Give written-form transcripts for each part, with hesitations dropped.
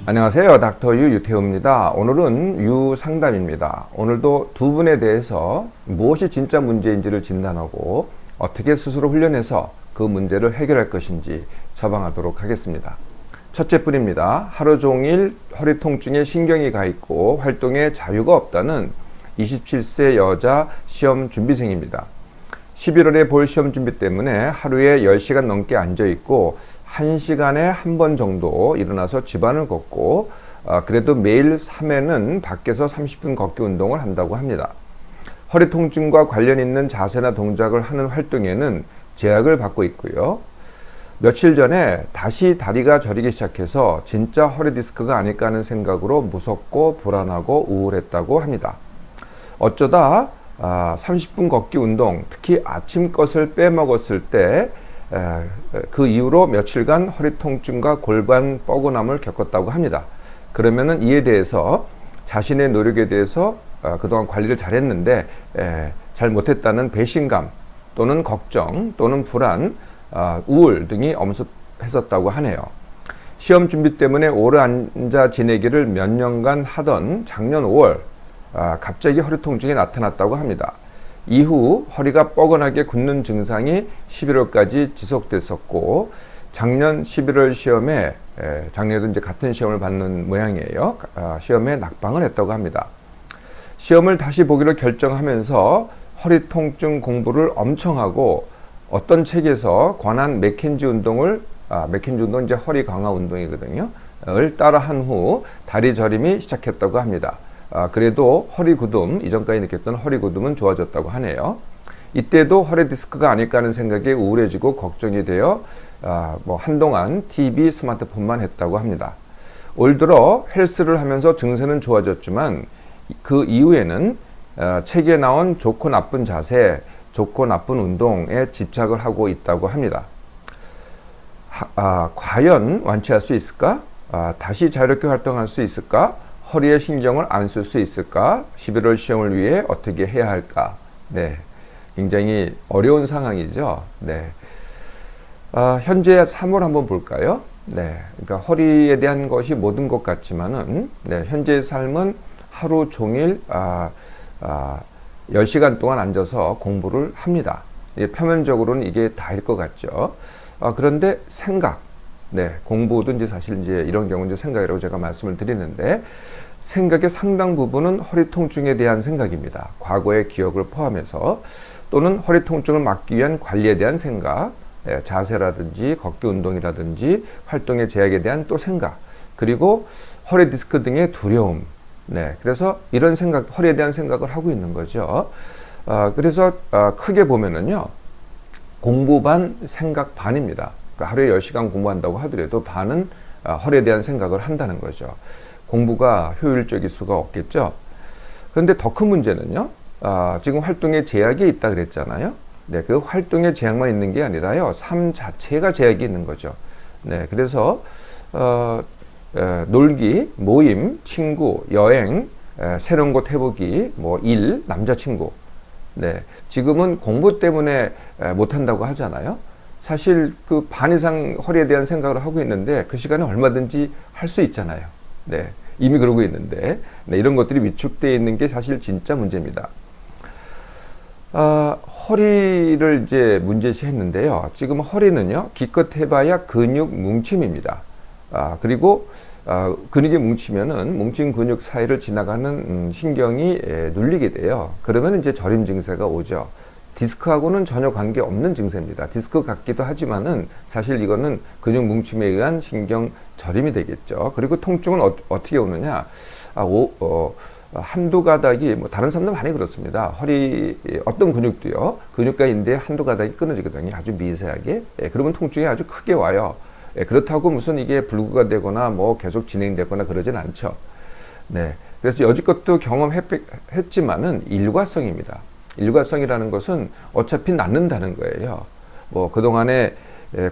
안녕하세요. 닥터 유태우입니다. 오늘은 유상담입니다. 오늘도 두 분에 대해서 무엇이 진짜 문제인지를 진단하고 어떻게 스스로 훈련해서 그 문제를 해결할 것인지 처방하도록 하겠습니다. 첫째 분입니다. 하루 종일 허리 통증에 신경이 가 있고 활동에 자유가 없다는 27세 여자 시험 준비생입니다. 11월에 볼 시험 준비 때문에 하루에 10시간 넘게 앉아 있고 1시간에 한 번 정도 일어나서 집안을 걷고 그래도 매일 3회는 밖에서 30분 걷기 운동을 한다고 합니다. 허리 통증과 관련 있는 자세나 동작을 하는 활동에는 제약을 받고 있고요. 며칠 전에 다시 다리가 저리기 시작해서 진짜 허리 디스크가 아닐까 하는 생각으로 무섭고 불안하고 우울했다고 합니다. 어쩌다 30분 걷기 운동, 특히 아침 것을 빼먹었을 때 그 이후로 며칠간 허리 통증과 골반 뻐근함을 겪었다고 합니다. 그러면은 이에 대해서 자신의 노력에 대해서 그동안 관리를 잘했는데 잘 못했다는 배신감 또는 걱정 또는 불안, 우울 등이 엄습했었다고 하네요. 시험 준비 때문에 오래 앉아 지내기를 몇 년간 하던 작년 5월 갑자기 허리 통증이 나타났다고 합니다. 이후 허리가 뻐근하게 굳는 증상이 11월까지 지속됐었고 작년 11월 시험에 작년에도 이제 같은 시험을 받는 모양이에요. 시험에 낙방을 했다고 합니다. 시험을 다시 보기로 결정하면서 허리 통증 공부를 엄청 하고 어떤 책에서 권한 맥켄지 운동을 맥켄지 운동 이제 허리 강화 운동이거든요. 을 따라 한 후 다리 저림이 시작했다고 합니다. 그래도 허리 굳음, 이전까지 느꼈던 허리 굳음은 좋아졌다고 하네요. 이때도 허리 디스크가 아닐까 하는 생각에 우울해지고 걱정이 되어 한동안 TV, 스마트폰만 했다고 합니다. 올 들어 헬스를 하면서 증세는 좋아졌지만 그 이후에는 책에 나온 좋고 나쁜 자세, 좋고 나쁜 운동에 집착을 하고 있다고 합니다. 과연 완치할 수 있을까? 다시 자유롭게 활동할 수 있을까? 허리에 신경을 안 쓸 수 있을까? 11월 시험을 위해 어떻게 해야 할까? 네, 굉장히 어려운 상황이죠. 네, 현재 삶을 한번 볼까요? 네, 그러니까 허리에 대한 것이 모든 것 같지만은 현재의 삶은 하루 종일 10시간 동안 앉아서 공부를 합니다. 표면적으로는 이게 다일 것 같죠. 그런데 생각, 공부도 이제 사실 이제 이런 경우 이제 생각이라고 제가 말씀을 드리는데 생각의 상당 부분은 허리 통증에 대한 생각입니다. 과거의 기억을 포함해서 또는 허리 통증을 막기 위한 관리에 대한 생각, 자세라든지 걷기 운동이라든지 활동의 제약에 대한 또 생각, 그리고 허리 디스크 등의 두려움. 그래서 이런 생각, 허리에 대한 생각을 하고 있는 거죠. 그래서 크게 보면은요, 공부 반, 생각 반입니다. 그러니까 하루에 10시간 공부한다고 하더라도 반은 허리에 대한 생각을 한다는 거죠. 공부가 효율적일 수가 없겠죠. 그런데 더 큰 문제는요, 지금 활동에 제약이 있다 그랬잖아요. 그 활동에 제약만 있는 게 아니라요, 삶 자체가 제약이 있는 거죠. 그래서 놀기, 모임, 친구, 여행, 새로운 곳 해보기, 일, 남자친구. 지금은 공부 때문에 못한다고 하잖아요. 사실 그 반 이상 허리에 대한 생각을 하고 있는데 그 시간에 얼마든지 할 수 있잖아요. 이미 그러고 있는데 이런 것들이 위축되어 있는 게 사실 진짜 문제입니다. 허리를 이제 문제시했는데요. 지금 허리는요, 기껏 해봐야 근육 뭉침입니다. 그리고 근육이 뭉치면은 뭉친 근육 사이를 지나가는 신경이 눌리게 돼요. 그러면 이제 저림 증세가 오죠. 디스크하고는 전혀 관계없는 증세입니다. 디스크 같기도 하지만은 사실 이거는 근육 뭉침에 의한 신경 저림이 되겠죠. 그리고 통증은 어떻게 오느냐? 한두 가닥이, 다른 사람도 많이 그렇습니다. 허리, 어떤 근육도요, 근육과 인대에 한두 가닥이 끊어지거든요. 아주 미세하게. 그러면 통증이 아주 크게 와요. 그렇다고 무슨 이게 불구가 되거나 계속 진행되거나 그러진 않죠. 그래서 여지껏도 경험했지만은 일과성입니다. 일과성이라는 것은 어차피 낫는다는 거예요. 그동안에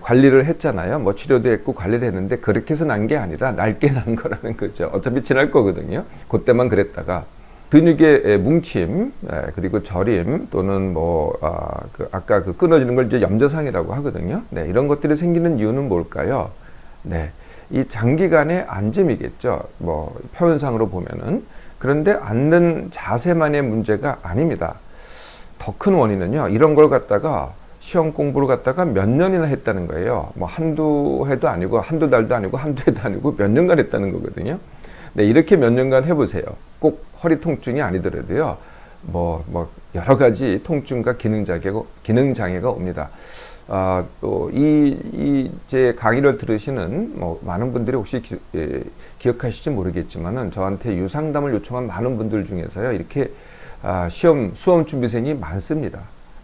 관리를 했잖아요. 치료도 했고 관리를 했는데 그렇게 해서 난 게 아니라 낡게 난 거라는 거죠. 어차피 지날 거거든요. 그때만 그랬다가 근육의 뭉침, 그리고 저림 또는 아까 그 끊어지는 걸 이제 염저상이라고 하거든요. 이런 것들이 생기는 이유는 뭘까요? 이 장기간의 앉음이겠죠. 뭐 표현상으로 보면은. 그런데 앉는 자세만의 문제가 아닙니다. 더 큰 원인은요, 이런 걸 갖다가 시험 공부를 갖다가 몇 년이나 했다는 거예요. 뭐 한두 해도 아니고 한두 달도 아니고 한두 해도 아니고 몇 년간 했다는 거거든요. 네, 이렇게 몇 년간 해보세요. 꼭 허리 통증이 아니더라도요. 뭐 여러 가지 통증과 기능장애가 옵니다. 또 제 강의를 들으시는 뭐 많은 분들이 혹시 기억하실지 모르겠지만은 저한테 유상담을 요청한 많은 분들 중에서요, 이렇게 수험 준비생이 많습니다.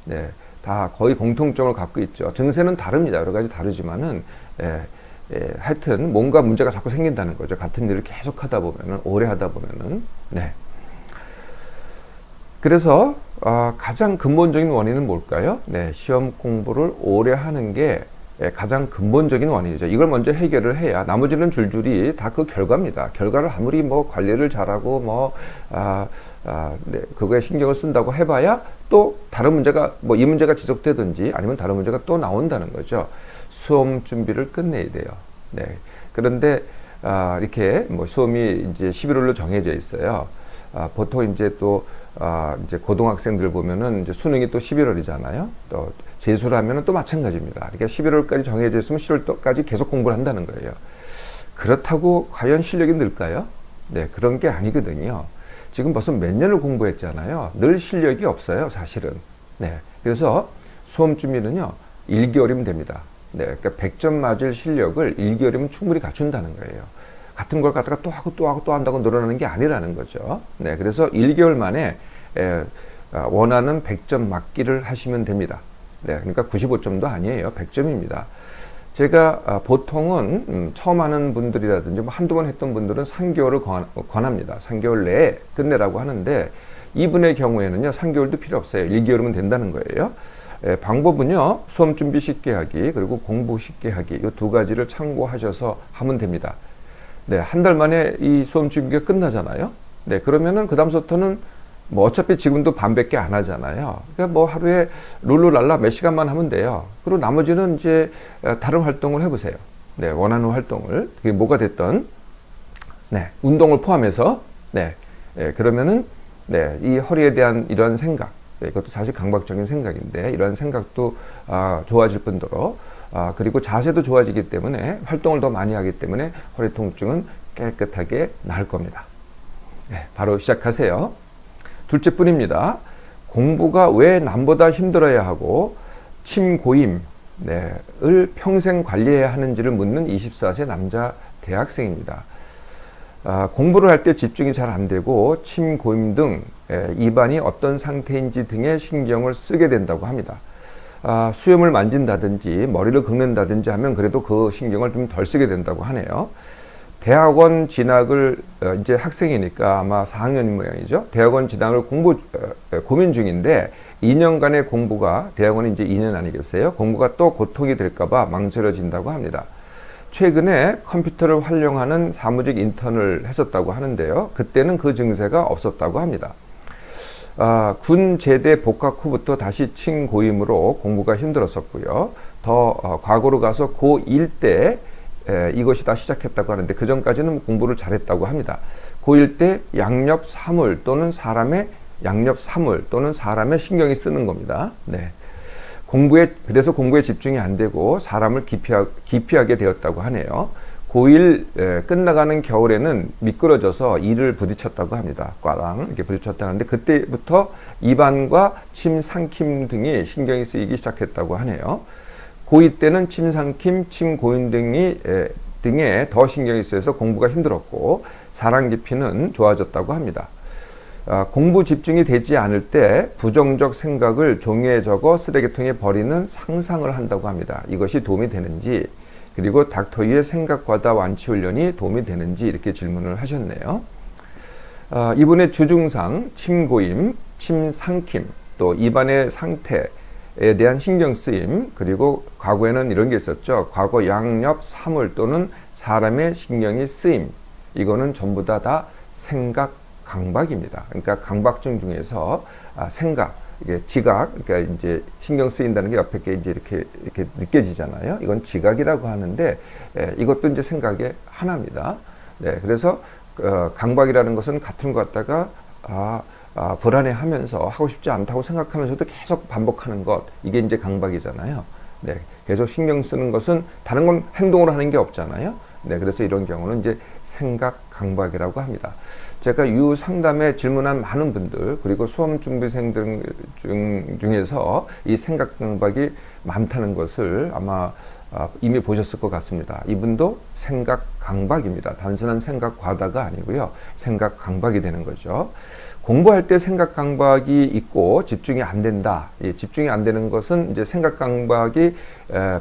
네, 다 거의 공통점을 갖고 있죠. 증세는 다릅니다. 여러 가지 다르지만은 하여튼 뭔가 문제가 자꾸 생긴다는 거죠. 같은 일을 계속 하다 보면은, 오래 하다 보면은. 네. 그래서 가장 근본적인 원인은 뭘까요? 네, 시험 공부를 오래 하는 게 가장 근본적인 원인이죠. 이걸 먼저 해결을 해야 나머지는 줄줄이 다 그 결과입니다. 결과를 아무리 뭐 관리를 잘하고 네, 그거에 신경을 쓴다고 해봐야 또 다른 문제가 뭐 이 문제가 지속되든지 아니면 다른 문제가 또 나온다는 거죠. 수험 준비를 끝내야 돼요. 네. 그런데 이렇게 뭐 수험이 이제 11월로 정해져 있어요. 보통 이제 또 이제 고등학생들 보면은 이제 수능이 또 11월이잖아요. 또 재수를 하면은 또 마찬가지입니다. 그러니까 11월까지 정해져 있으면 10월까지 계속 공부를 한다는 거예요. 그렇다고 과연 실력이 늘까요? 네, 그런 게 아니거든요. 지금 벌써 몇 년을 공부했잖아요. 늘 실력이 없어요, 사실은. 네, 그래서 수험 준비는요, 1개월이면 됩니다. 네, 그러니까 100점 맞을 실력을 1개월이면 충분히 갖춘다는 거예요. 같은 걸 갖다가 또 하고 또 하고 또 한다고 늘어나는 게 아니라는 거죠. 네, 그래서 1개월 만에 원하는 100점 맞기를 하시면 됩니다. 네, 그러니까 95점도 아니에요. 100점입니다. 제가 보통은 처음 하는 분들이라든지 뭐 한두 번 했던 분들은 3개월을 권합니다. 3개월 내에 끝내라고 하는데 이분의 경우에는요, 3개월도 필요 없어요. 1개월이면 된다는 거예요. 방법은요, 수험 준비 쉽게 하기 그리고 공부 쉽게 하기, 이 두 가지를 참고하셔서 하면 됩니다. 네, 한 달 만에 이 수험 준비가 끝나잖아요. 네, 그러면은 그 다음부터는 뭐 어차피 지금도 반밖에 안 하잖아요. 그러니까 뭐 하루에 룰루랄라 몇 시간만 하면 돼요. 그리고 나머지는 이제 다른 활동을 해보세요. 네, 원하는 활동을. 그게 뭐가 됐던, 네, 운동을 포함해서, 네, 그러면은, 네, 이 허리에 대한 이런 생각, 네, 이것도 사실 강박적인 생각인데, 이런 생각도 좋아질 뿐더러, 그리고 자세도 좋아지기 때문에 활동을 더 많이 하기 때문에 허리 통증은 깨끗하게 나을 겁니다. 네, 바로 시작하세요. 둘째뿐입니다. 공부가 왜 남보다 힘들어야 하고 침고임을 평생 관리해야 하는지를 묻는 24세 남자 대학생입니다. 공부를 할 때 집중이 잘 안 되고 침고임 등 입안이 어떤 상태인지 등에 신경을 쓰게 된다고 합니다. 수염을 만진다든지 머리를 긁는다든지 하면 그래도 그 신경을 좀 덜 쓰게 된다고 하네요. 대학원 진학을 이제 학생이니까 아마 4학년인 모양이죠. 대학원 진학을 고민 중인데 2년간의 공부가, 대학원이 이제 2년 아니겠어요? 공부가 또 고통이 될까봐 망설여진다고 합니다. 최근에 컴퓨터를 활용하는 사무직 인턴을 했었다고 하는데요. 그때는 그 증세가 없었다고 합니다. 군 제대 복학 후부터 다시 침고임으로 공부가 힘들었었고요. 더 과거로 가서 고1 때 이것이 다 시작했다고 하는데 그 전까지는 공부를 잘했다고 합니다. 고1 때 양옆사물 또는 사람의 신경이 쓰는 겁니다. 네. 그래서 공부에 집중이 안 되고 사람을 기피하게 되었다고 하네요. 고1 끝나가는 겨울에는 미끄러져서 이를 부딪혔다고 합니다. 꽈랑 이렇게 부딪혔다고 하는데 그때부터 입안과 침 삼킴 등이 신경이 쓰이기 시작했다고 하네요. 고2 때는 침 삼킴, 침 고임 등에 더 신경이 쓰여서 공부가 힘들었고 사람 깊이는 좋아졌다고 합니다. 공부 집중이 되지 않을 때 부정적 생각을 종이에 적어 쓰레기통에 버리는 상상을 한다고 합니다. 이것이 도움이 되는지, 그리고 닥터유의 생각과다 완치 훈련이 도움이 되는지 이렇게 질문을 하셨네요. 이분의 주증상, 침고임, 침삼킴, 또 입안의 상태에 대한 신경 쓰임, 그리고 과거에는 이런 게 있었죠. 과거 양옆 사물 또는 사람의 신경이 쓰임. 이거는 전부 다 생각 강박입니다. 그러니까 강박증 중에서 생각, 이게 지각, 그러니까 이제 신경 쓰인다는 게 옆에 게 이제 이렇게 느껴지잖아요. 이건 지각이라고 하는데, 이것도 이제 생각의 하나입니다. 네, 그래서 강박이라는 것은 같은 것 같다가 불안해하면서 하고 싶지 않다고 생각하면서도 계속 반복하는 것, 이게 이제 강박이잖아요. 네, 계속 신경 쓰는 것은 다른 건 행동으로 하는 게 없잖아요. 네, 그래서 이런 경우는 이제 생각 강박이라고 합니다. 제가 유상담에 질문한 많은 분들, 그리고 수험 준비생들 중에서 이 생각 강박이 많다는 것을 아마 이미 보셨을 것 같습니다. 이분도 생각 강박입니다. 단순한 생각 과다가 아니고요. 생각 강박이 되는 거죠. 공부할 때 생각 강박이 있고 집중이 안 된다. 집중이 안 되는 것은 이제 생각 강박이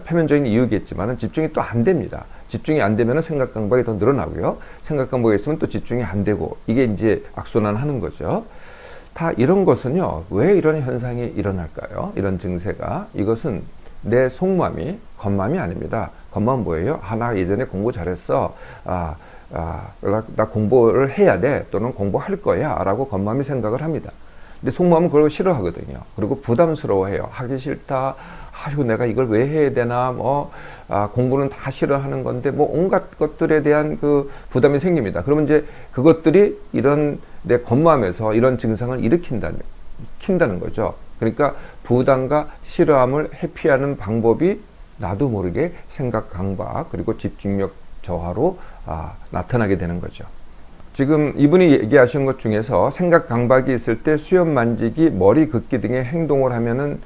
표면적인 이유겠지만 집중이 또 안 됩니다. 집중이 안 되면 생각 강박이 더 늘어나고요. 생각 강박이 있으면 또 집중이 안 되고, 이게 이제 악순환하는 거죠. 다 이런 것은요, 왜 이런 현상이 일어날까요? 이런 증세가. 이것은 내 속마음이, 겉마음이 아닙니다. 겉마음은 뭐예요? 나 예전에 공부 잘했어. 나 공부를 해야 돼. 또는 공부할 거야. 라고 겉마음이 생각을 합니다. 근데 속마음은 그걸 싫어하거든요. 그리고 부담스러워해요. 하기 싫다. 아이고, 내가 이걸 왜 해야 되나. 공부는 다 싫어하는 건데, 온갖 것들에 대한 그 부담이 생깁니다. 그러면 이제 그것들이 이런 내 겉마음에서 이런 증상을 킨다는 거죠. 그러니까 부담과 싫어함을 회피하는 방법이 나도 모르게 생각 강박, 그리고 집중력 저하로 나타나게 되는 거죠. 지금 이분이 얘기하신 것 중에서 생각 강박이 있을 때 수염 만지기, 머리 긋기 등의 행동을 하면은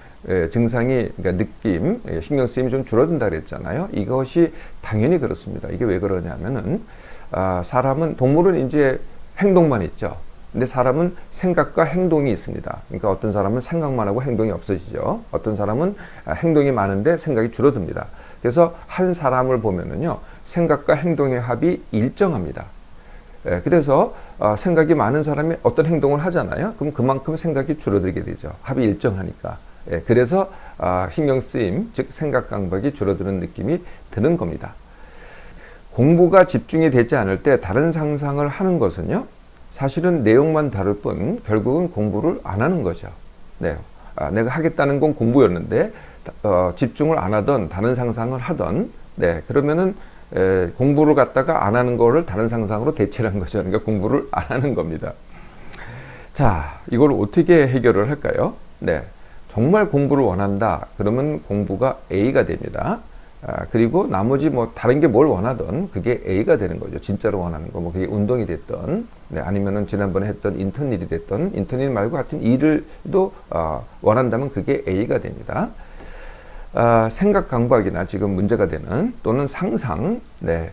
증상이, 그러니까 느낌, 신경 쓰임이 좀 줄어든다 그랬잖아요. 이것이 당연히 그렇습니다. 이게 왜 그러냐면은 사람은, 동물은 이제 행동만 있죠. 근데 사람은 생각과 행동이 있습니다. 그러니까 어떤 사람은 생각만 하고 행동이 없어지죠. 어떤 사람은 행동이 많은데 생각이 줄어듭니다. 그래서 한 사람을 보면은요, 생각과 행동의 합이 일정합니다. 그래서 생각이 많은 사람이 어떤 행동을 하잖아요. 그럼 그만큼 생각이 줄어들게 되죠. 합이 일정하니까. 그래서 신경 쓰임, 즉 생각 강박이 줄어드는 느낌이 드는 겁니다. 공부가 집중이 되지 않을 때 다른 상상을 하는 것은요, 사실은 내용만 다를 뿐 결국은 공부를 안 하는 거죠. 네, 내가 하겠다는 건 공부였는데 집중을 안 하던 다른 상상을 하던, 네, 그러면은 공부를 갖다가 안 하는 거를 다른 상상으로 대체를 한 거죠. 그러니까 공부를 안 하는 겁니다. 자, 이걸 어떻게 해결을 할까요? 네, 정말 공부를 원한다. 그러면 공부가 A가 됩니다. 그리고 나머지 다른 게 뭘 원하던 그게 A가 되는 거죠. 진짜로 원하는 거. 그게 운동이 됐던, 네, 아니면은 지난번에 했던 인턴 일이 됐던, 인턴 일 말고 하여튼 일을도 원한다면 그게 A가 됩니다. 생각 강박이나 지금 문제가 되는, 또는 상상, 네,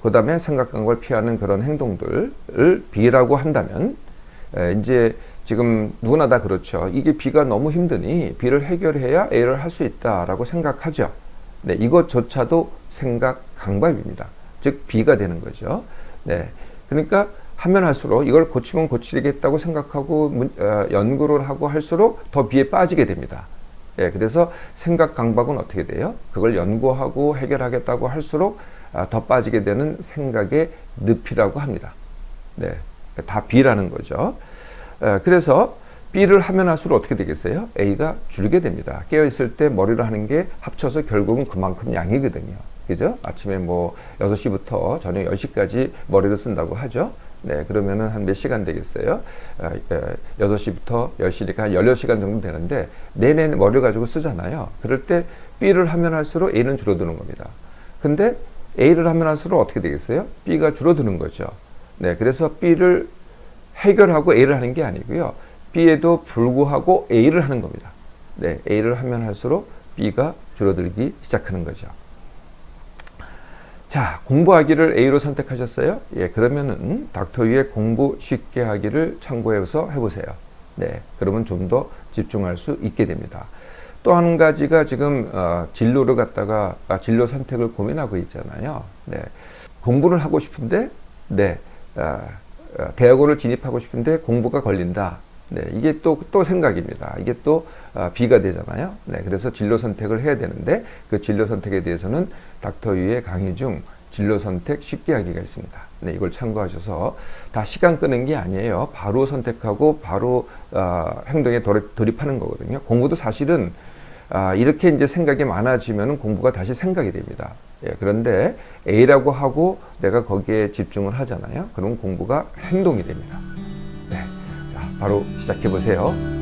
그 다음에 생각 강박을 피하는 그런 행동들을 B라고 한다면, 이제 지금 누구나 다 그렇죠. 이게 B가 너무 힘드니 B를 해결해야 A를 할 수 있다라고 생각하죠. 네, 이것조차도 생각 강박입니다. 즉 B가 되는 거죠. 네, 그러니까 하면 할수록 이걸 고치면 고치겠다고 생각하고 연구를 하고 할수록 더 B에 빠지게 됩니다. 예, 그래서 생각 강박은 어떻게 돼요? 그걸 연구하고 해결하겠다고 할수록 더 빠지게 되는 생각의 늪이라고 합니다. 네, 다 B라는 거죠. 그래서 B를 하면 할수록 어떻게 되겠어요? A가 줄게 됩니다. 깨어있을 때 머리를 하는 게 합쳐서 결국은 그만큼 양이거든요. 그죠? 아침에 6시부터 저녁 10시까지 머리를 쓴다고 하죠. 네, 그러면은 한 몇 시간 되겠어요? 6시부터 10시니까 한 16시간 정도 되는데, 내내 머리를 가지고 쓰잖아요. 그럴 때 B를 하면 할수록 A는 줄어드는 겁니다. 근데 A를 하면 할수록 어떻게 되겠어요? B가 줄어드는 거죠. 네, 그래서 B를 해결하고 A를 하는 게 아니고요. B에도 불구하고 A를 하는 겁니다. 네, A를 하면 할수록 B가 줄어들기 시작하는 거죠. 자, 공부하기를 A로 선택하셨어요? 예, 그러면은 닥터유의 공부 쉽게 하기를 참고해서 해보세요. 네, 그러면 좀 더 집중할 수 있게 됩니다. 또 한 가지가 지금 진로를 갖다가 진로 선택을 고민하고 있잖아요. 네, 공부를 하고 싶은데, 네, 대학원을 진입하고 싶은데 공부가 걸린다. 네, 이게 또 생각입니다. 이게 또 B가 되잖아요. 네, 그래서 진로 선택을 해야 되는데 그 진로 선택에 대해서는 닥터유의 강의 중 진로 선택 쉽게 하기가 있습니다. 네, 이걸 참고하셔서 다 시간 끄는 게 아니에요. 바로 선택하고 바로 행동에 돌입하는 거거든요. 공부도 사실은 이렇게 이제 생각이 많아지면 공부가 다시 생각이 됩니다. 예, 그런데 A라고 하고 내가 거기에 집중을 하잖아요. 그럼 공부가 행동이 됩니다. 네, 자, 바로 시작해 보세요.